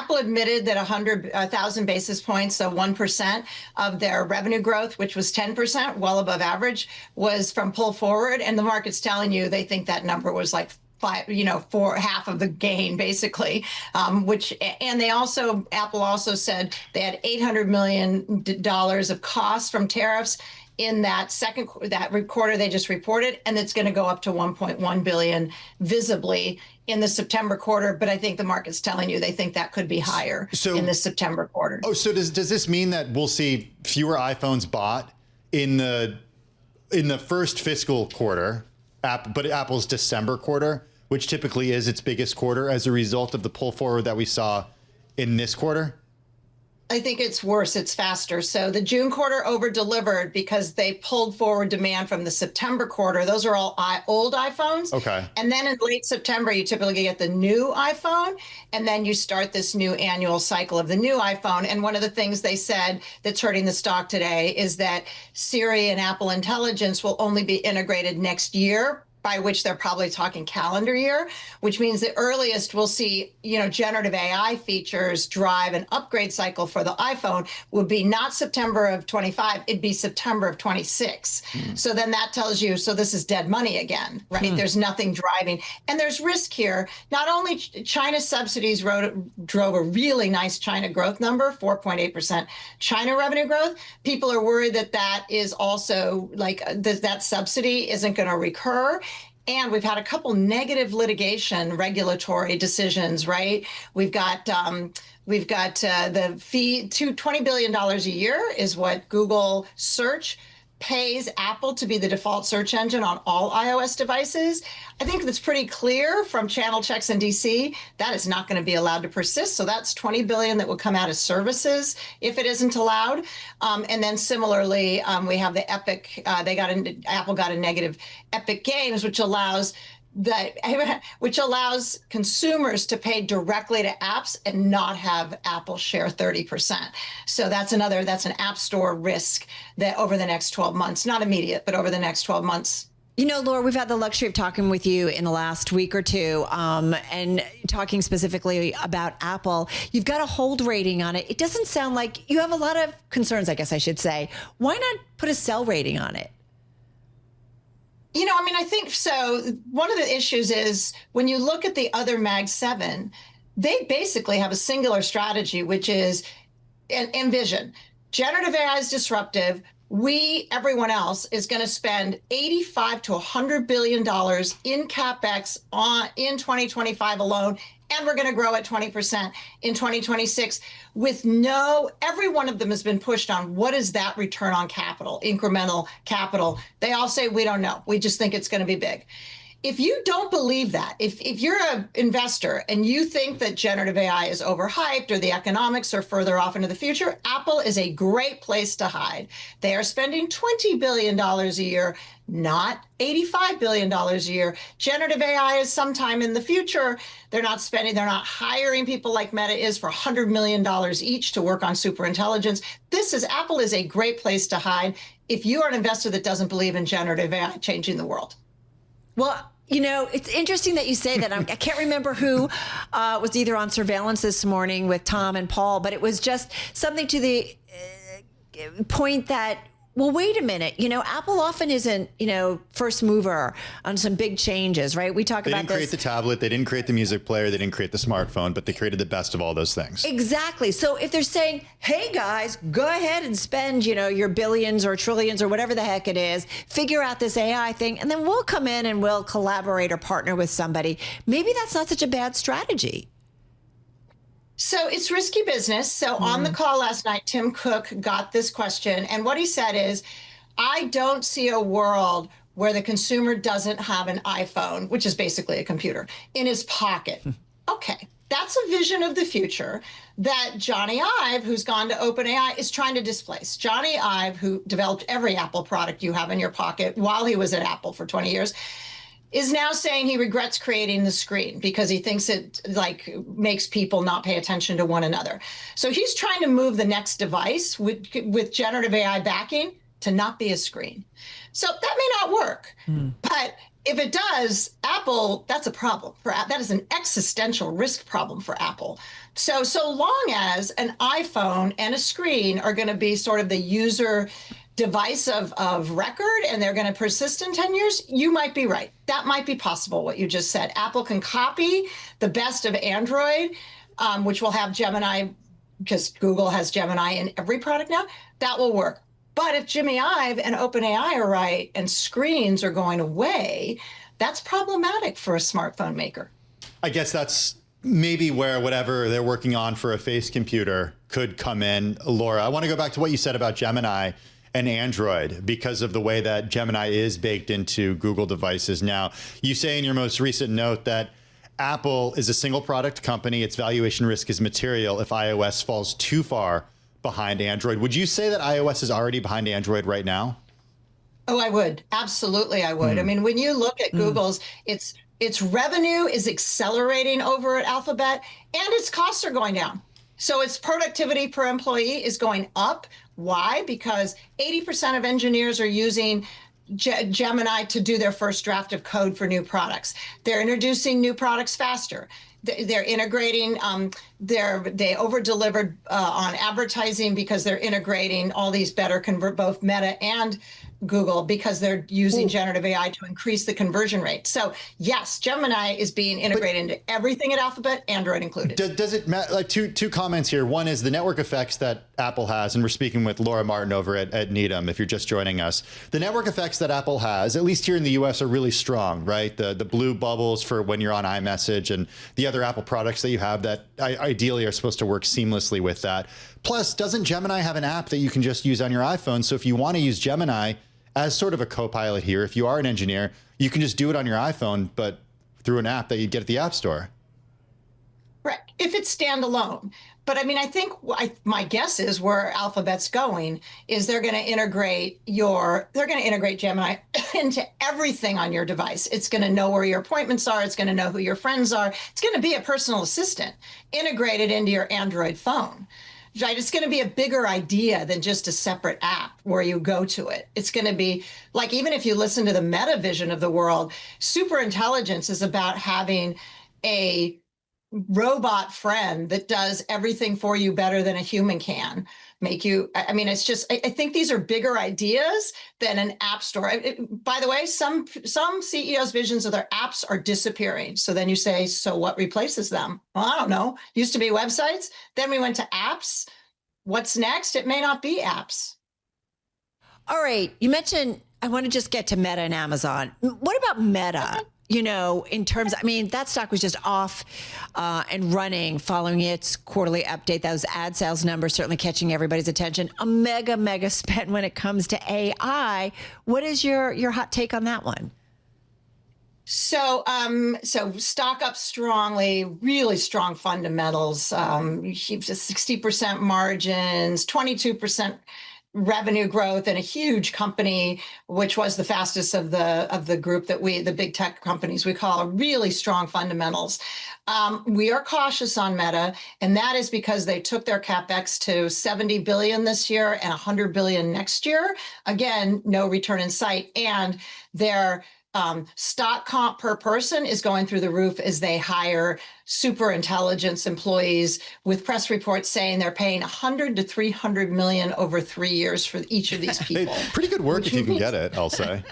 Apple admitted that 1,000 basis points, so 1% of their revenue growth, which was 10%, well above average, was from pull forward. And the market's telling you they think that number was like half of the gain, basically, and Apple also said they had $800 million of costs from tariffs in that quarter they just reported, and it's going to go up to 1.1 billion visibly in the September quarter. But I think the market's telling you they think that could be higher in the September quarter. Oh, so does this mean that we'll see fewer iPhones bought in the first fiscal quarter, but Apple's December quarter, which typically is its biggest quarter, as a result of the pull forward that we saw in this quarter? I think it's worse. It's faster. So the June quarter over delivered because they pulled forward demand from the September quarter. Those are all old iPhones. Okay. And then in late September, you typically get the new iPhone, and then you start this new annual cycle of the new iPhone. And one of the things they said that's hurting the stock today is that Siri and Apple Intelligence will only be integrated next year, by which they're probably talking calendar year, which means the earliest we'll see, generative AI features drive an upgrade cycle for the iPhone would be not September of 25, it'd be September of 26. So then that tells you, so this is dead money again, right? There's nothing driving. And there's risk here. Not only China subsidies drove a really nice China growth number, 4.8% China revenue growth. People are worried that is also like that subsidy isn't going to recur. And we've had a couple negative litigation regulatory decisions, right? We've got the fee to $20 billion a year is what Google search pays Apple to be the default search engine on all iOS devices. I think that's pretty clear from channel checks in DC. That is not going to be allowed to persist. So that's $20 billion that will come out of services if it isn't allowed. And then similarly, we have the Epic. Apple got a negative Epic Games, which allows consumers to pay directly to apps and not have Apple share 30%. So that's an app store risk that over the next 12 months, not immediate, but over the next 12 months. Laura, we've had the luxury of talking with you in the last week or two, and talking specifically about Apple. You've got a hold rating on it. It doesn't sound like you have a lot of concerns, I guess I should say. Why not put a sell rating on it? I think so. One of the issues is when you look at the other Mag 7, they basically have a singular strategy, which is envision. Generative AI is disruptive. Everyone else is going to spend $85 to $100 billion in CapEx in 2025 alone. And we're going to grow at 20% in 2026 every one of them has been pushed on what is that return on capital, incremental capital. They all say, we don't know. We just think it's going to be big. If you don't believe that, if you're an investor and you think that generative AI is overhyped or the economics are further off into the future, Apple is a great place to hide. They are spending $20 billion a year, not $85 billion a year. Generative AI is sometime in the future. They're not hiring people like Meta is for $100 million each to work on superintelligence. Apple is a great place to hide if you are an investor that doesn't believe in generative AI changing the world. Well, it's interesting that you say that. I can't remember who was either on Surveillance this morning with Tom and Paul, but it was just something to the point that, well, wait a minute. Apple often isn't, first mover on some big changes, right? We talk about this. They didn't create the tablet. They didn't create the music player. They didn't create the smartphone, but they created the best of all those things. Exactly. So if they're saying, hey, guys, go ahead and spend, your billions or trillions or whatever the heck it is, figure out this AI thing, and then we'll come in and we'll collaborate or partner with somebody. Maybe that's not such a bad strategy. So it's risky business. So on the call last night, Tim Cook got this question. And what he said is, I don't see a world where the consumer doesn't have an iPhone, which is basically a computer, in his pocket. Okay, that's a vision of the future that Johnny Ive, who's gone to OpenAI, is trying to displace. Johnny Ive, who developed every Apple product you have in your pocket while he was at Apple for 20 years, is now saying he regrets creating the screen because he thinks it makes people not pay attention to one another. So he's trying to move the next device with generative AI backing to not be a screen. So that may not work, but if it does, Apple, that's a problem for Apple. That is an existential risk problem for Apple. So long as an iPhone and a screen are going to be sort of the user device of record and they're going to persist in 10 years, you might be right. That might be possible, what you just said. Apple can copy the best of Android, which will have Gemini, because Google has Gemini in every product now. That will work. But if Jimmy Ive and OpenAI are right and screens are going away, that's problematic for a smartphone maker. I guess that's maybe where whatever they're working on for a face computer could come in. Laura, I want to go back to what you said about Gemini and Android because of the way that Gemini is baked into Google devices now. You say in your most recent note that Apple is a single product company. Its valuation risk is material if iOS falls too far behind Android. Would you say that iOS is already behind Android right now? Oh, I would. Absolutely, I would. I mean, when you look at Google's, its revenue is accelerating over at Alphabet and its costs are going down. So its productivity per employee is going up. Why? Because 80% of engineers are using Gemini to do their first draft of code for new products. They're introducing new products faster. They're integrating, they over-delivered on advertising because they're integrating all these better both Meta and Google because they're using generative AI to increase the conversion rate. So yes, Gemini is being integrated into everything at Alphabet, Android included. Does it matter? Like two comments here. One is the network effects that Apple has, and we're speaking with Laura Martin over at Needham, if you're just joining us. The network effects that Apple has, at least here in the US, are really strong, right? The blue bubbles for when you're on iMessage and the other Apple products that you have that ideally are supposed to work seamlessly with that. Plus, doesn't Gemini have an app that you can just use on your iPhone? So if you want to use Gemini as sort of a co-pilot here, if you are an engineer, you can just do it on your iPhone, but through an app that you'd get at the App Store. Right, if it's standalone. But I mean, I think my guess is where Alphabet's going is they're going to integrate Gemini into everything on your device. It's going to know where your appointments are. It's going to know who your friends are. It's going to be a personal assistant integrated into your Android phone. Right, it's going to be a bigger idea than just a separate app where you go to it. It's going to be like, even if you listen to the meta vision of the world, super intelligence is about having a robot friend that does everything for you better than a human can. I mean, it's just, I think these are bigger ideas than an app store. By the way, some CEOs' visions of their apps are disappearing. So then you say, so what replaces them? Well, I don't know. Used to be websites. Then we went to apps. What's next? It may not be apps. All right. You mentioned, I want to just get to Meta and Amazon. What about Meta? You know, in terms, I mean, that stock was just off and running following its quarterly update. Those ad sales numbers certainly catching everybody's attention. A mega spend when it comes to AI. What is your hot take on that one? So stock up strongly, really strong fundamentals, 60% margins, 22% revenue growth, and a huge company, which was the fastest of the group that the big tech companies we call, really strong fundamentals. We are cautious on Meta, and that is because they took their capex to 70 billion this year and 100 billion next year. Again, no return in sight, and their stock comp per person is going through the roof as they hire super intelligence employees, with press reports saying they're paying 100 to 300 million over 3 years for each of these people. Hey, pretty good work if you can get it, I'll say.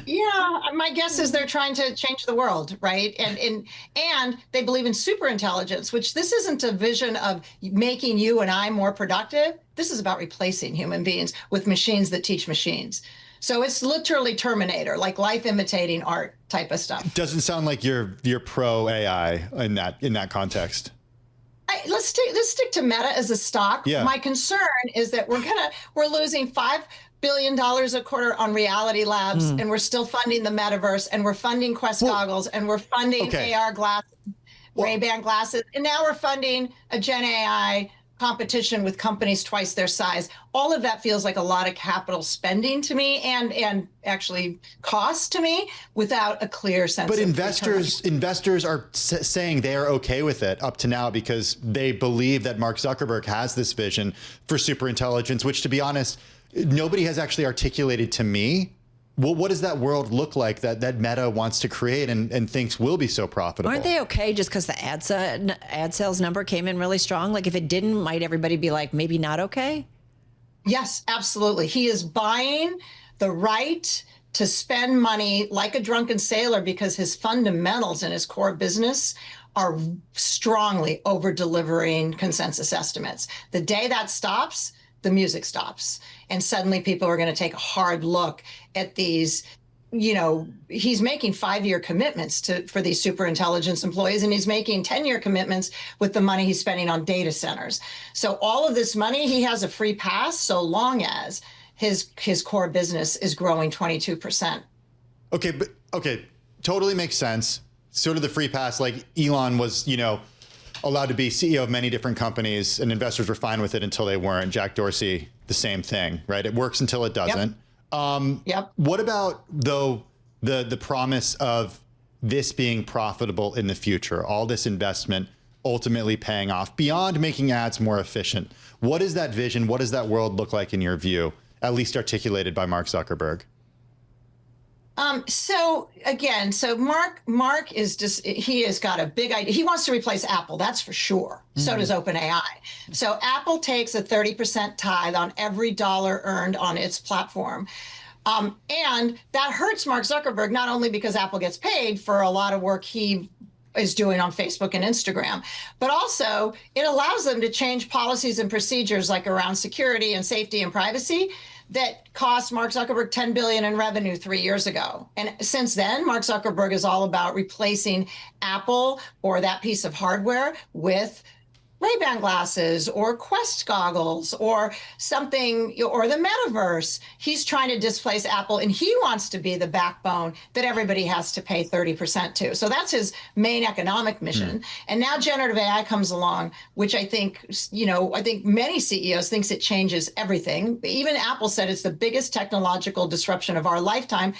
Yeah, my guess is they're trying to change the world, right? And they believe in super intelligence, which this isn't a vision of making you and I more productive. This is about replacing human beings with machines that teach machines. So it's literally Terminator, like life imitating art type of stuff. Doesn't sound like you're pro AI in that context. Let's stick to Meta as a stock. Yeah. My concern is that we're losing $5 billion a quarter on Reality Labs, and we're still funding the metaverse, and we're funding Quest goggles, and we're funding AR glasses, Ray-Ban glasses, and now we're funding a Gen AI competition with companies twice their size. All of that feels like a lot of capital spending to me, and actually cost to me, without a clear sense. But of investors are saying they are okay with it up to now because they believe that Mark Zuckerberg has this vision for superintelligence, which, to be honest, nobody has actually articulated to me Well, what does that world look like that Meta wants to create and thinks will be so profitable? Aren't they okay just because the ad sales number came in really strong? Like if it didn't, might everybody be like, maybe not okay? Yes, absolutely. He is buying the right to spend money like a drunken sailor because his fundamentals in his core business are strongly over delivering consensus estimates. The day that stops, the music stops. And suddenly people are going to take a hard look at these. He's making 5-year commitments for these super intelligence employees, and he's making 10-year commitments with the money he's spending on data centers. So all of this money, he has a free pass so long as his core business is growing 22%. Okay, totally makes sense. Sort of the free pass, like Elon was, allowed to be CEO of many different companies, and investors were fine with it until they weren't. Jack Dorsey, the same thing, right? It works until it doesn't. Yep. What about, though, the promise of this being profitable in the future, all this investment ultimately paying off beyond making ads more efficient? What is that vision? What does that world look like in your view, at least articulated by Mark Zuckerberg? So Mark is just, he has got a big idea. He wants to replace Apple, that's for sure. So does OpenAI. So Apple takes a 30% tithe on every dollar earned on its platform. And that hurts Mark Zuckerberg, not only because Apple gets paid for a lot of work he is doing on Facebook and Instagram, but also it allows them to change policies and procedures like around security and safety and privacy that cost Mark Zuckerberg $10 billion in revenue 3 years ago. And since then, Mark Zuckerberg is all about replacing Apple or that piece of hardware with Ray-Ban glasses or Quest goggles or something, or the metaverse. He's trying to displace Apple, and he wants to be the backbone that everybody has to pay 30% to. So that's his main economic mission. And now generative AI comes along, which I think many CEOs thinks it changes everything. Even Apple said it's the biggest technological disruption of our lifetime.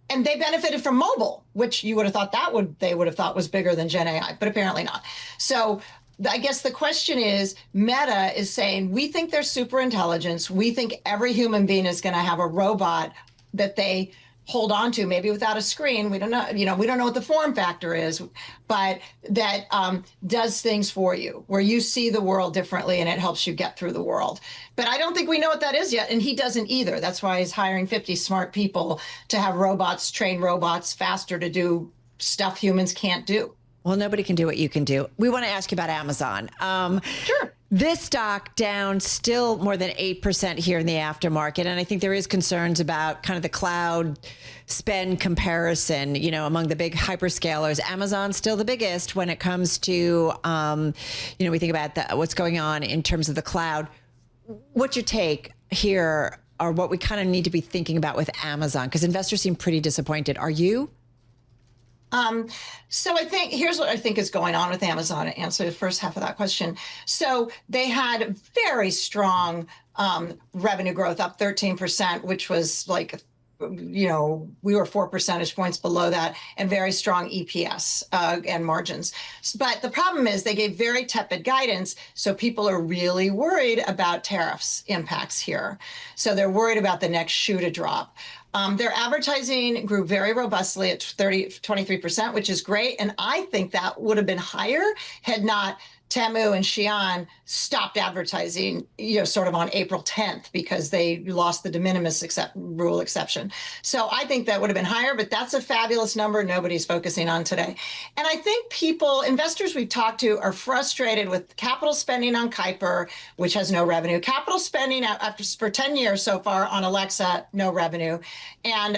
And they benefited from mobile, which you would have thought they would have thought was bigger than Gen AI, but apparently not. So I guess the question is, Meta is saying, we think they're super intelligence. We think every human being is going to have a robot that they hold on to, maybe without a screen. We don't know, we don't know what the form factor is, but that does things for you, where you see the world differently and it helps you get through the world. But I don't think we know what that is yet, and he doesn't either. That's why he's hiring 50 smart people to have robots, train robots faster to do stuff humans can't do. Well, nobody can do what you can do. We want to ask you about Amazon. Sure. This stock down still more than 8% here in the aftermarket. And I think there is concerns about kind of the cloud spend comparison, among the big hyperscalers. Amazon's still the biggest when it comes to, we think about what's going on in terms of the cloud. What's your take here, or what we kind of need to be thinking about with Amazon? Because investors seem pretty disappointed. Are you? So I think here's what I think is going on with Amazon, to answer the first half of that question. So they had very strong revenue growth, up 13%, which was like, we were 4 percentage points below that, and very strong EPS and margins. But the problem is they gave very tepid guidance. So people are really worried about tariffs impacts here. So they're worried about the next shoe to drop. Their advertising grew very robustly at 23%, which is great. And I think that would have been higher had not Temu and Xi'an stopped advertising, sort of on April 10th because they lost the de minimis rule exception. So I think that would have been higher, but that's a fabulous number nobody's focusing on today. And I think investors we've talked to are frustrated with capital spending on Kuiper, which has no revenue, capital spending for 10 years so far on Alexa, no revenue. And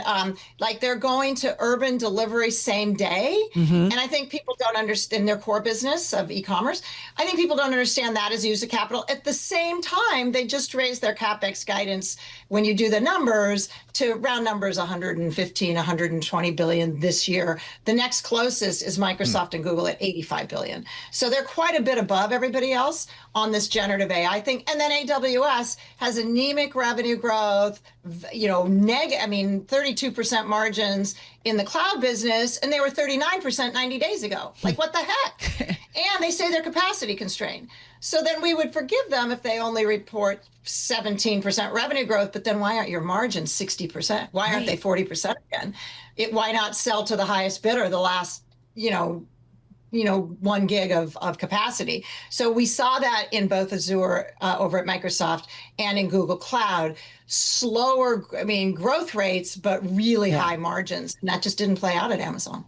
they're going to urban delivery same day. And I think people don't understand their core business of e-commerce. I think people don't understand that as use of capital. At the same time, they just raised their CapEx guidance when you do the numbers to round numbers 115, 120 billion this year. The next closest is Microsoft and Google at 85 billion. So they're quite a bit above everybody else on this generative AI thing. And then AWS has anemic revenue growth, 32% margins in the cloud business, and they were 39% 90 days ago. Like, what the heck? And they say they're capacity constrained. So then we would forgive them if they only report 17% revenue growth, but then why aren't your margins 60%? Why aren't they 40% again? Why not sell to the highest bidder the last, 1 gig of capacity? So we saw that in both Azure over at Microsoft and in Google Cloud, slower, growth rates, but really high margins. And that just didn't play out at Amazon.